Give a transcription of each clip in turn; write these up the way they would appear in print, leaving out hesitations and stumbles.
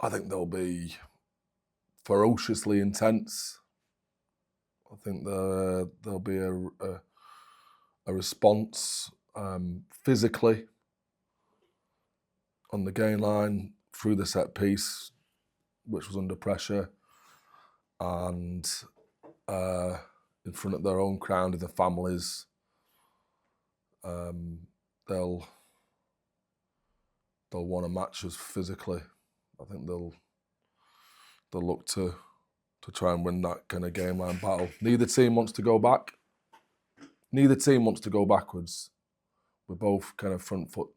I think they'll be ferociously intense. I think there'll be a response physically on the gain line through the set piece, which was under pressure, and in front of their own crowd and the families. They'll want to match us physically. I think they'll look to try and win that kind of game line battle. Neither team wants to go back. Neither team wants to go backwards. We're both kind of front foot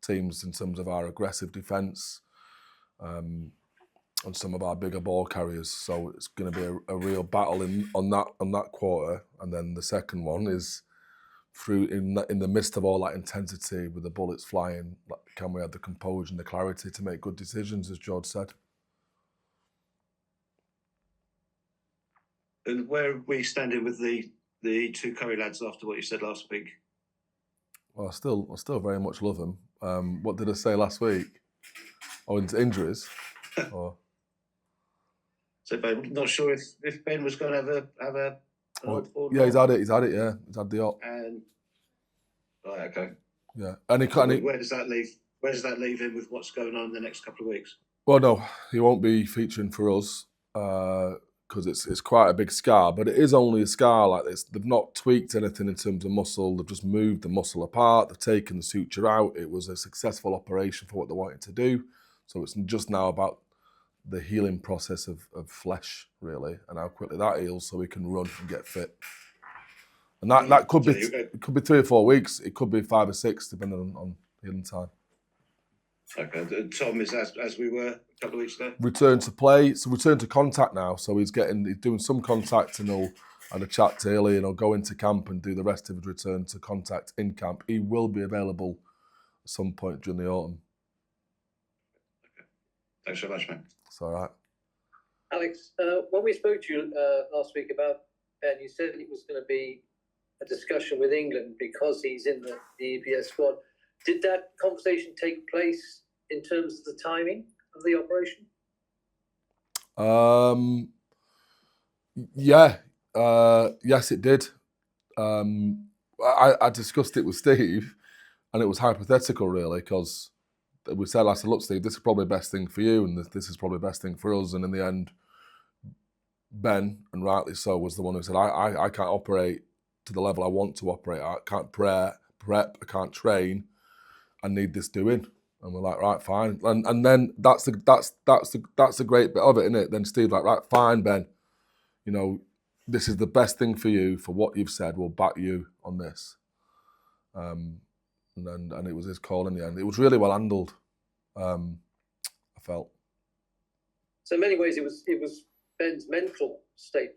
teams in terms of our aggressive defence and some of our bigger ball carriers. So it's going to be a real battle on that quarter. And then the second one is through in the midst of all that intensity with the bullets flying. Can we have the composure and the clarity to make good decisions, as George said? And where are we standing with the two Curry lads after what you said last week? Well, I still very much love them. What did I say last week? Oh, into injuries. Or... So Ben, not sure if Ben was going to have a. Yeah, he's had it. Yeah, he's had the op. And right, okay. Yeah, where does that leave? Where does that leave him with what's going on in the next couple of weeks? Well, no, he won't be featuring for us because it's quite a big scar. But it is only a scar like this. They've not tweaked anything in terms of muscle. They've just moved the muscle apart. They've taken the suture out. It was a successful operation for what they wanted to do. So it's just now about the healing process of flesh, really, and how quickly that heals so we can run and get fit. And that could be 3 or 4 weeks. It could be 5 or 6, depending on healing time. Okay. Tom is as we were a couple of weeks ago. Return to play, so return to contact now. So he's doing some contact, and he'll have a chat to Illy, and he'll go into camp and do the rest of his return to contact in camp. He will be available at some point during the autumn. Okay. Thanks very much, mate. It's all right. Alex, when we spoke to you last week about Ben, you said it was going to be a discussion with England because he's in the EPS squad. Did that conversation take place in terms of the timing of the operation? Yes, it did. I discussed it with Steve, and it was hypothetical, really, because I said, look, Steve, this is probably the best thing for you, and this is probably the best thing for us. And in the end, Ben, and rightly so, was the one who said, I can't operate to the level I want to operate. I can't prep, I can't train. I need this doing. And we're like, right, fine. And then that's the great bit of it, isn't it? Then Steve's like, right, fine, Ben. You know, this is the best thing for you for what you've said. We'll back you on this. And it was his call in the end. It was really well handled. I felt. So in many ways, it was Ben's mental state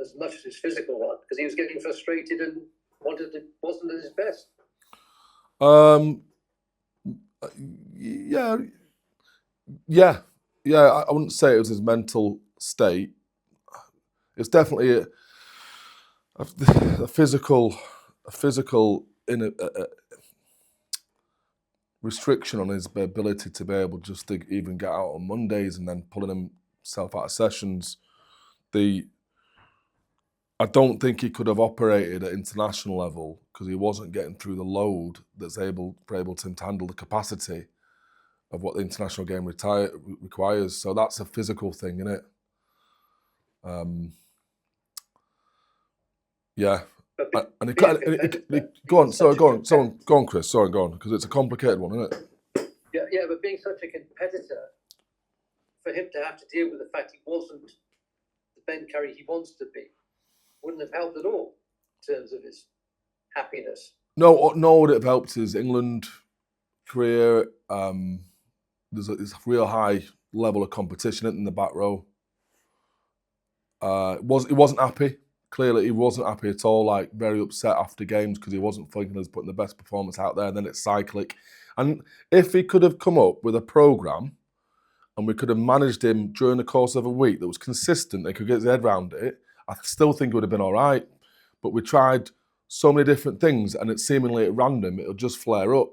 as much as his physical one, because he was getting frustrated and wasn't at his best. Yeah. I wouldn't say it was his mental state. It's definitely a physical restriction on his ability to be able just to even get out on Mondays and then pulling himself out of sessions. I don't think he could have operated at international level because he wasn't getting through the load that's able to him to handle the capacity of what the international game requires. So that's a physical thing, isn't it? Yeah. And go on, Chris. Sorry, go on, because it's a complicated one, isn't it? Yeah, but being such a competitor, for him to have to deal with the fact he wasn't the Ben Curry he wants to be, wouldn't have helped at all in terms of his happiness. No, what it have helped his England career. There's a real high level of competition in the back row. He wasn't happy. Clearly, he wasn't happy at all. Like, very upset after games because he wasn't thinking of putting the best performance out there. And then it's cyclic. And if he could have come up with a programme and we could have managed him during the course of a week that was consistent, they could get his head around it, I still think it would have been all right. But we tried so many different things, and it's seemingly at random, it'll just flare up,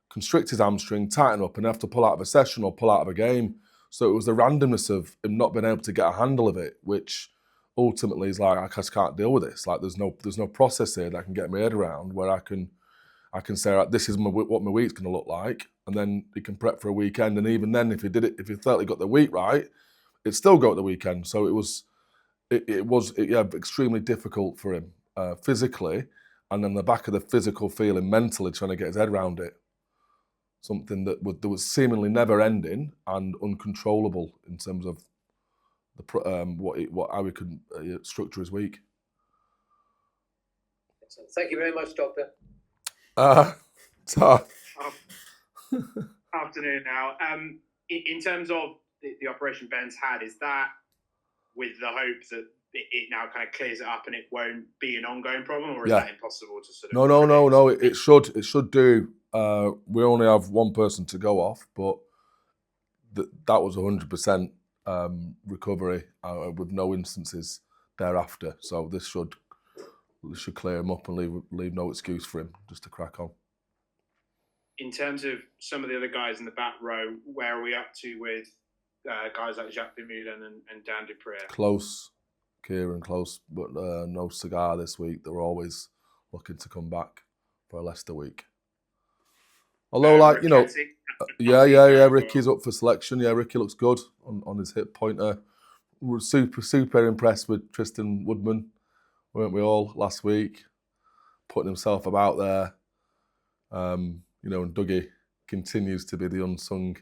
constrict his hamstring, tighten up, and have to pull out of a session or pull out of a game. So it was the randomness of him not being able to get a handle of it, which ultimately is like, I just can't deal with this. Like there's no process here that I can get my head around where I can say, right, this is what my week's going to look like, and then he can prep for a weekend. And even then, if he felt he got the week right, it'd still go at the weekend. So it was extremely difficult for him physically, and then the back of the physical feeling, mentally trying to get his head around it. Something that was seemingly never ending and uncontrollable in terms of how he could structure his week. Thank you very much, Doctor. Afternoon now. In terms of the operation Ben's had, is that with the hope that it now kind of clears it up and it won't be an ongoing problem, or is that impossible to sort of? No. It should do. We only have one person to go off, but that was 100% recovery with no instances thereafter. So this should clear him up and leave no excuse for him just to crack on. In terms of some of the other guys in the back row, where are we up to with guys like Jacques Vermeulen and Dan Dupree? Close, Kieran, close, but no cigar this week. They're always looking to come back for a Leicester week. Although, Ricky's up for selection. Yeah, Ricky looks good on his hip pointer. We were super impressed with Tristan Woodman, weren't we all, last week? Putting himself about there. And Dougie continues to be the unsung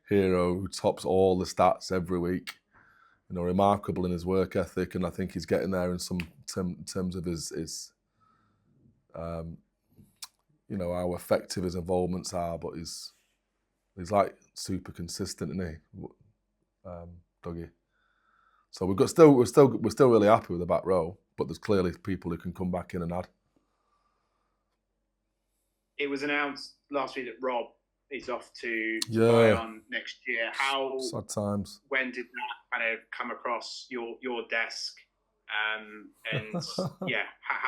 hero who tops all the stats every week. Remarkable in his work ethic, and I think he's getting there in some terms of his how effective his involvements are. But he's like super consistent, isn't he, Dougie? So we're still really happy with the back row, but there's clearly people who can come back in and add. It was announced last week that Rob is off to Bayern next year. How sad times. When did that kind of come across your desk? How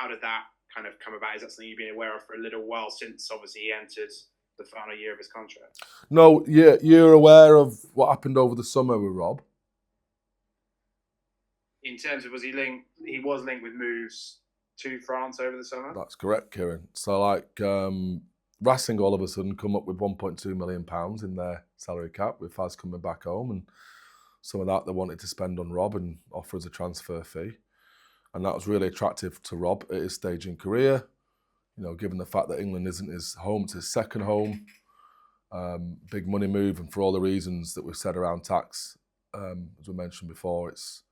did that kind of come about? Is that something you've been aware of for a little while since obviously he entered the final year of his contract? No, you're aware of what happened over the summer with Rob? In terms of, he was linked with moves to France over the summer? That's correct, Kieran. So Racing all of a sudden come up with £1.2 million in their salary cap with Faz coming back home, and some of that they wanted to spend on Rob and offer as a transfer fee. And that was really attractive to Rob at his stage in career. Given the fact that England isn't his home, it's his second home. Big money move, and for all the reasons that we've said around tax, as we mentioned before, it's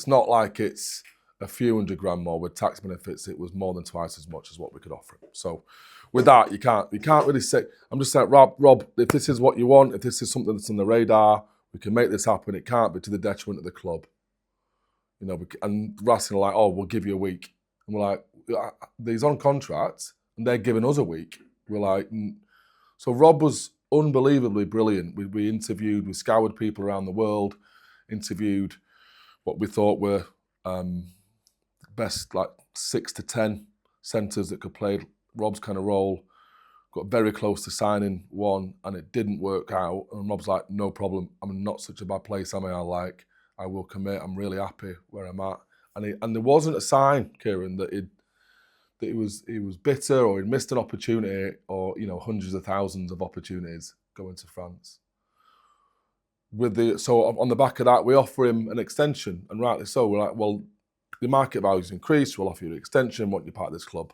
not like it's a few $100,000 more. With tax benefits, it was more than twice as much as what we could offer him. So with that, you can't really say, I'm just saying, Rob, if this is what you want, if this is something that's on the radar, we can make this happen. It can't be to the detriment of the club. And Racing are like, oh, we'll give you a week. And we're like, he's on contract and they're giving us a week. We're like, so Rob was unbelievably brilliant. We interviewed, we scoured people around the world, interviewed what we thought were best 6 to 10 centres that could play Rob's kind of role. Got very close to signing one and it didn't work out. And Rob's like, no problem. I'm in not such a bad place, am I? I will commit. I'm really happy where I'm at. And there wasn't a sign, Kieran, that he was bitter or he'd missed an opportunity or hundreds of thousands of opportunities going to France. So on the back of that, we offer him an extension, and rightly so. We're like, well, the market value's increased. We'll offer you an extension. Want you part of this club?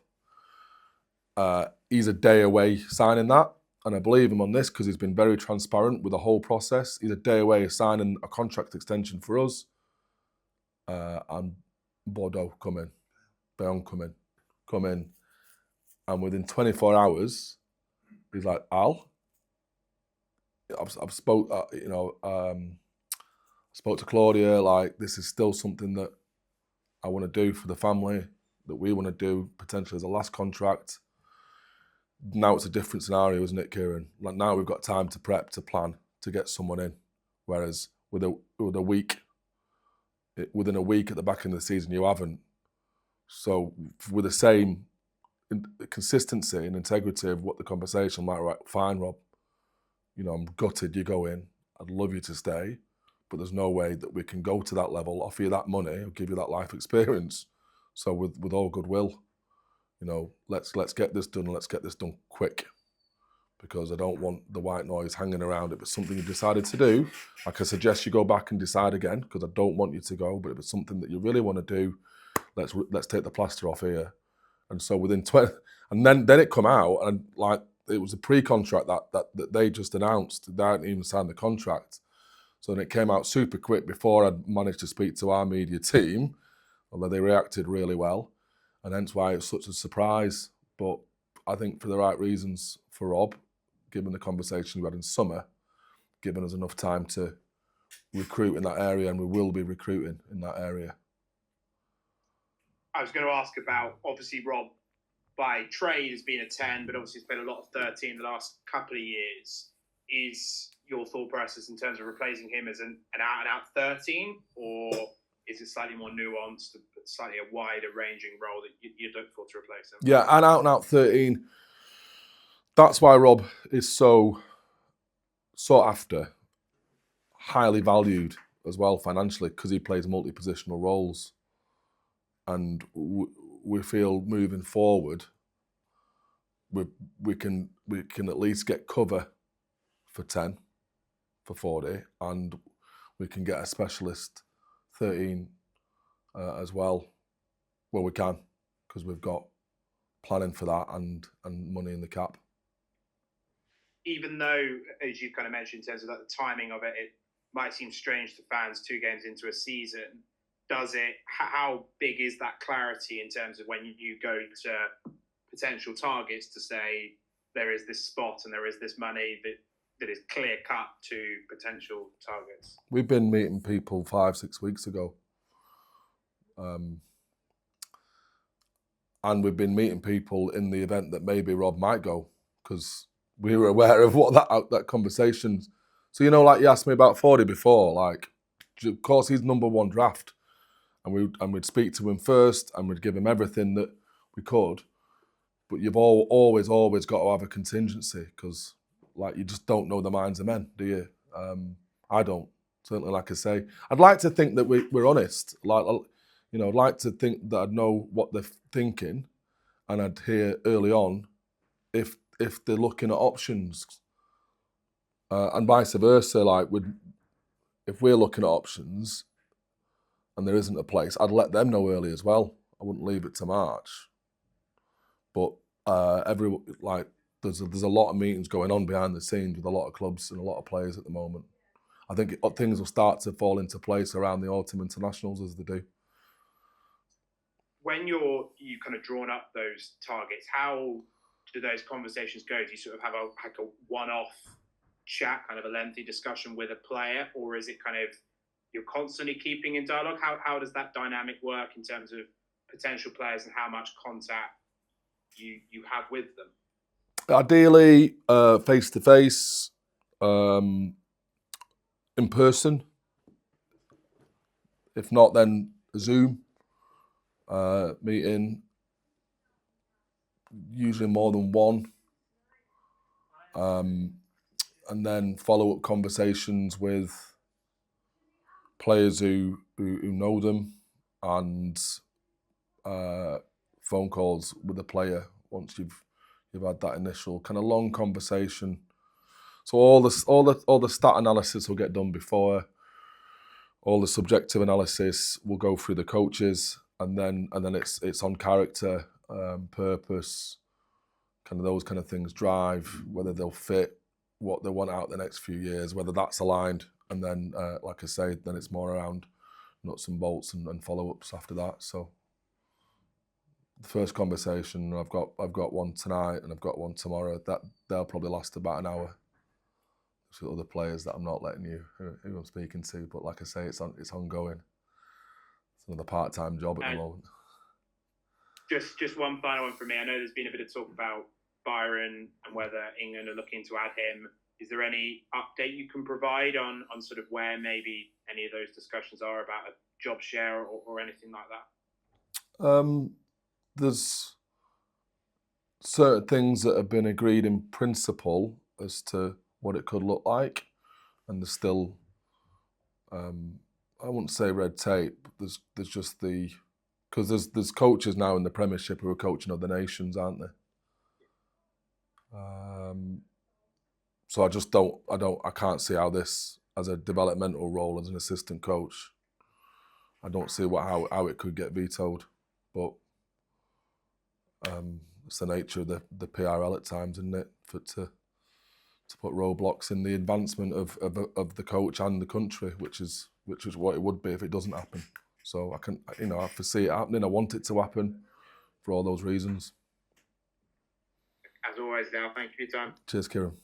He's a day away signing that, and I believe him on this because he's been very transparent with the whole process. He's a day away of signing a contract extension for us, and Bordeaux come in, Bayonne come in, and within 24 hours, he's like, Al, I've spoke to Claudia. This is still something that I want to do for the family, that we want to do potentially as a last contract. Now it's a different scenario, isn't it, Kieran? Now we've got time to prep, to plan, to get someone in. Whereas within a week at the back end of the season, you haven't. So with the same consistency and integrity of what the conversation, I'm like, right, fine, Rob. I'm gutted you go in. I'd love you to stay. but there's no way that we can go to that level, offer you that money, or give you that life experience. So with all goodwill, you know, let's get this done, and let's get this done quick, because I don't want the white noise hanging around. If it's something you decided to do, like I suggest you go back and decide again, because I don't want you to go. But if it's something that you really want to do, let's take the plaster off here. And so within 20, and then it come out, and like it was a pre-contract that they just announced. They hadn't even signed the contract. So then it came out super quick before I'd managed to speak to our media team, although they reacted really well, and hence why it's such a surprise. But I think for the right reasons for Rob, given the conversation we had in summer, given us enough time to recruit in that area, and we will be recruiting in that area. I was going to ask about, obviously, Rob, by trade has been a 10, but obviously he's played a lot of 13 the last couple of years. Is your thought process in terms of replacing him as an out-and-out 13, or is it slightly more nuanced, slightly a wider ranging role that you'd look for to replace him? Yeah, an out-and-out 13. That's why Rob is so sought after, highly valued as well financially, because he plays multi-positional roles. And we feel moving forward, we can at least get cover for 10, for 40, and we can get a specialist 13 as well, where we can, because we've got planning for that and money in the cap. Even though, as you kind of mentioned, in terms of like the timing of it, it might seem strange to fans 2 games into a season. Does it? How big is that clarity in terms of when you go to potential targets to say there is this spot and there is this money that is clear cut to potential targets? We've been meeting people 5-6 weeks ago, and we've been meeting people in the event that maybe Rob might go, because we were aware of what that conversation. So, you know, like you asked me about 40 before, like, of course he's number 1 draft. And we'd speak to him first, and we'd give him everything that we could. But you've always got to have a contingency, because like you just don't know the minds of men, do you? I don't. Certainly, like I say, I'd like to think that we're honest. Like, you know, I'd like to think that I'd know what they're thinking, and I'd hear early on if they're looking at options, and vice versa. Like, if we're looking at options and there isn't a place, I'd let them know early as well. I wouldn't leave it to March. But there's a lot of meetings going on behind the scenes with a lot of clubs and a lot of players at the moment. I think things will start to fall into place around the autumn internationals, as they do. When you kind of drawn up those targets, how do those conversations go? Do you sort of have a one-off chat, kind of a lengthy discussion with a player, or is it kind of you're constantly keeping in dialogue? How does that dynamic work in terms of potential players and how much contact you have with them? Ideally, face-to-face, in person. If not, then a Zoom meeting, usually more than one. And then follow-up conversations with players who know them, and phone calls with the player once you've had that initial kind of long conversation. So all the stat analysis will get done before. All the subjective analysis will go through the coaches, and then it's on character, purpose, kind of those kind of things, drive, whether they'll fit what they want out the next few years, whether that's aligned. And then, like I say, then it's more around nuts and bolts and follow-ups after that. So the first conversation, I've got one tonight and I've got one tomorrow. They'll probably last about an hour. There's other players that I'm not letting you, who I'm speaking to, but like I say, it's ongoing. It's another part-time job at the moment. Just one final one from me. I know there's been a bit of talk about Byron and whether England are looking to add him. Is there any update you can provide on sort of where maybe any of those discussions are about a job share or anything like that? There's certain things that have been agreed in principle as to what it could look like, and there's still I wouldn't say red tape. There's just because there's coaches now in the Premiership who are coaching other nations, aren't there? So I can't see how this, as a developmental role as an assistant coach, I don't see how it could get vetoed. But it's the nature of the PRL at times, isn't it? To put roadblocks in the advancement of the coach and the country, which is what it would be if it doesn't happen. So I foresee it happening. I want it to happen for all those reasons. As always, Dale, thank you for your time. Cheers, Kieran.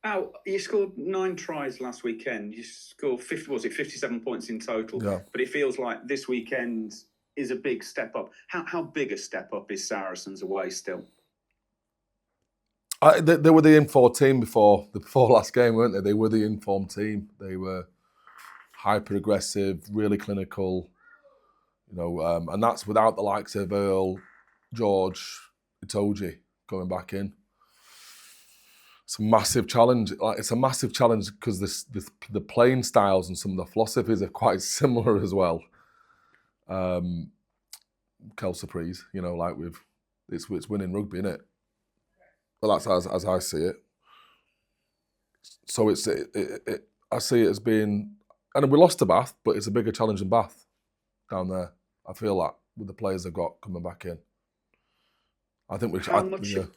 Al, you scored 9 tries last weekend. You scored 57 points in total. Yeah. But it feels like this weekend is a big step up. How big a step up is Saracens away still? They were the informed team before last game, weren't they? They were the informed team. They were hyper aggressive, really clinical, and that's without the likes of Earl, George, Itoje going back in. It's a massive challenge. It's a massive challenge because the playing styles and some of the philosophies are quite similar as well. Quelle surprise, it's winning rugby, innit? Well, that's as I see it. So I see it as being, and we lost to Bath, but it's a bigger challenge than Bath down there. I feel that with the players they've got coming back in. I think How much of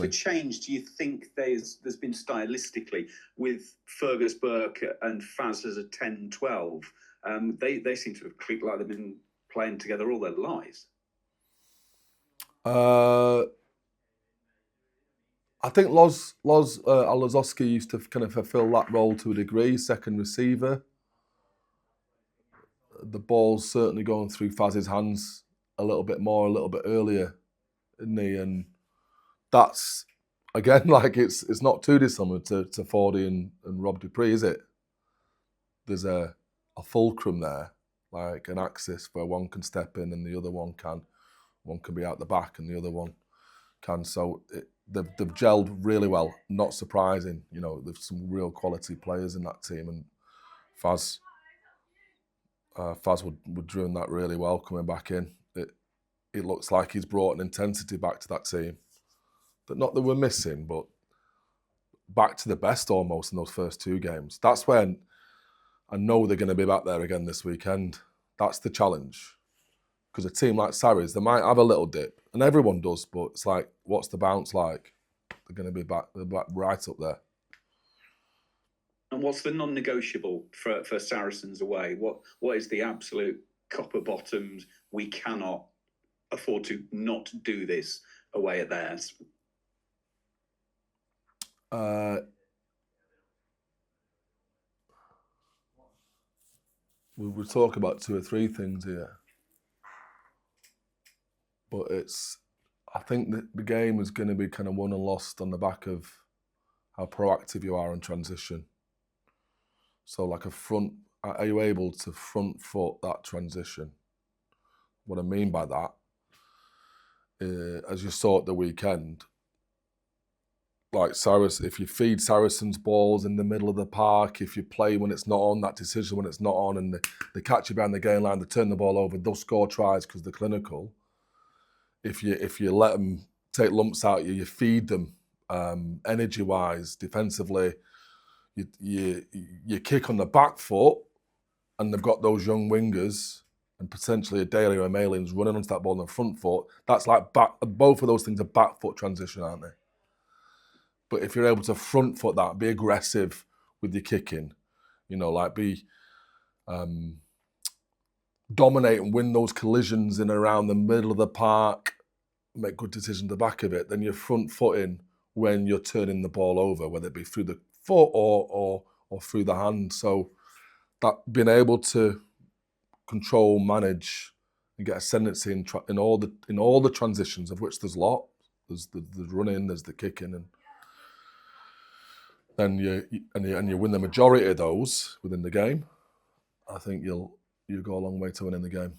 a change do you think there's been stylistically with Fergus Burke and Faz as a 10-12? They seem to have clicked like they've been playing together all their lives. I think Loz Alozowski used to kind of fulfil that role to a degree, second receiver. The ball's certainly going through Faz's hands a little bit more, a little bit earlier, isn't he? And that's, again, it's not too dissimilar to Fordy and Rob Dupree, is it? There's a fulcrum there, like an axis where one can step in and the other one can. One can be out the back and the other one can. So they've gelled really well. Not surprising, there's some real quality players in that team, and Faz would ruin that really well coming back in. It looks like he's brought an intensity back to that team that not that we're missing, but back to the best almost in those first 2 games. That's when I know they're going to be back there again this weekend. That's the challenge. Because a team like Sarries, they might have a little dip, and everyone does, but it's like, what's the bounce like? They're going to be back right up there. And what's the non-negotiable for Saracens away? What is the absolute copper bottoms? We cannot afford to not do this away at theirs. We'll talk about 2 or 3 things here. But I think that the game is going to be kind of won and lost on the back of how proactive you are in transition. So are you able to front foot that transition? What I mean by that, as you saw at the weekend, if you feed Saracens balls in the middle of the park, if you play when it's not on, that decision when it's not on, and they catch you behind the game line, they turn the ball over, they'll score tries because they're clinical. If you let them take lumps out you feed them energy-wise, defensively, you kick on the back foot, and they've got those young wingers and potentially a Daly or a Malins running onto that ball on the front foot. That's like both of those things are back foot transition, aren't they? But if you're able to front foot that, be aggressive with your kicking, dominate and win those collisions in around the middle of the park, make good decisions at the back of it, then you're front footing when you're turning the ball over, whether it be through the foot or through the hand. So that being able to control, manage, and get ascendancy in all the transitions, of which there's a lot. There's the running, there's the kicking, and then you win the majority of those within the game. I think you'll go a long way to winning the game.